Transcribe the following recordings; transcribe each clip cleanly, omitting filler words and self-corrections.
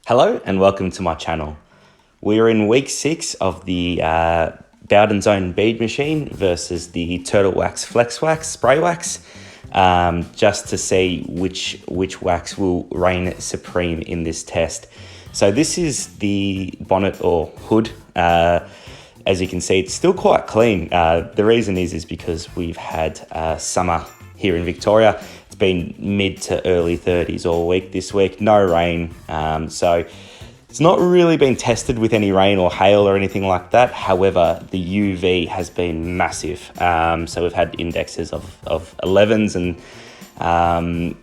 Hello and welcome to my channel. We are in week 6 of the Bowdens Own Bead Machine versus the Turtle Wax Flex Wax Spray Wax, just to see which wax will reign supreme in this test. So this is the bonnet or hood. As you can see, it's still quite clean. The reason is because we've had summer here in Victoria. It's been mid to early 30s all week this week, no rain. So it's not really been tested with any rain or hail or anything like that. However, the UV has been massive. So we've had indexes of 11s, and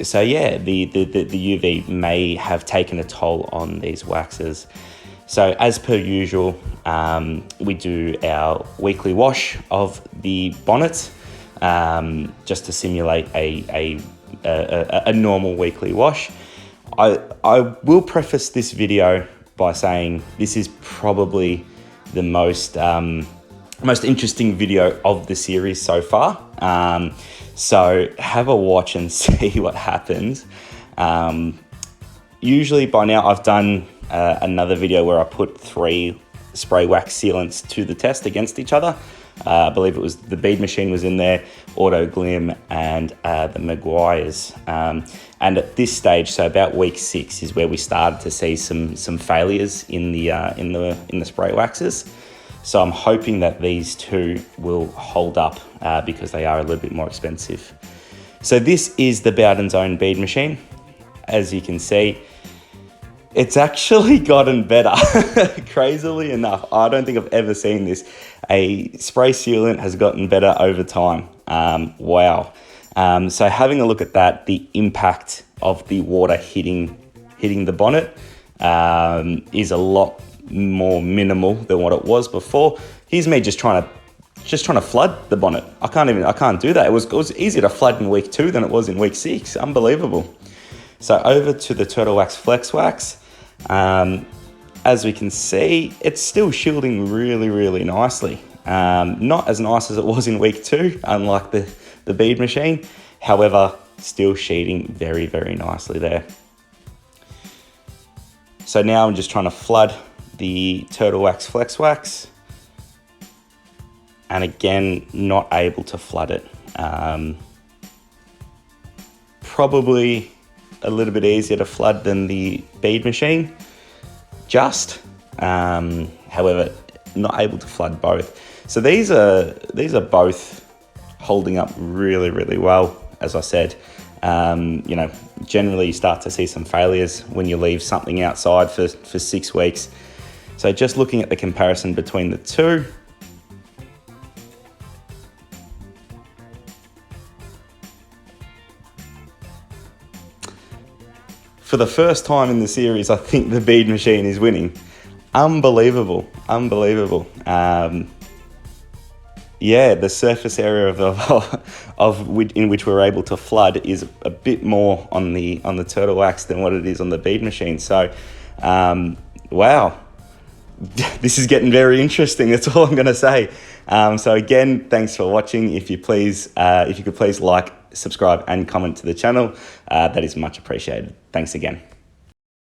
so yeah, the UV may have taken a toll on these waxes. So as per usual, we do our weekly wash of the bonnet, just to simulate a normal weekly wash. I will preface this video by saying this is probably the most interesting video of the series so far. So have a watch and see what happens. Usually by now I've done another video where I put 3 spray wax sealants to the test against each other. I believe it was the Bead Machine was in there, Auto Glim, and the Maguires. And at this stage, so about week 6, is where we started to see some failures in the spray waxes. So I'm hoping that these 2 will hold up because they are a little bit more expensive. So this is the Bowdens Own Bead Machine. As you can see, it's actually gotten better. Crazily enough, I don't think I've ever seen this. A spray sealant has gotten better over time. Wow. So having a look at that, the impact of the water hitting the bonnet is a lot more minimal than what it was before. Here's me just trying to flood the bonnet. I can't do that. It was easier to flood in week 2 than it was in week 6. Unbelievable. So over to the Turtle Wax Flex Wax. As we can see, it's still shielding really nicely. Not as nice as it was in week 2, unlike the Bead Machine. However, still sheeting very nicely there. So now I'm just trying to flood the Turtle Wax Flex Wax. And again, not able to flood it. Probably a little bit easier to flood than the Bead Machine, however, not able to flood both. So these are both holding up really well. As I said, generally you start to see some failures when you leave something outside for 6 weeks. So just looking at the comparison between the 2. For the first time in the series, I think the Bead Machine is winning. Unbelievable. Yeah, the surface area in which we're able to flood is a bit more on the Turtle Wax than what it is on the Bead Machine. So, wow, this is getting very interesting. That's all I'm going to say. So again, thanks for watching. If you could please like, subscribe, and comment to the channel, that is much appreciated. Thanks again.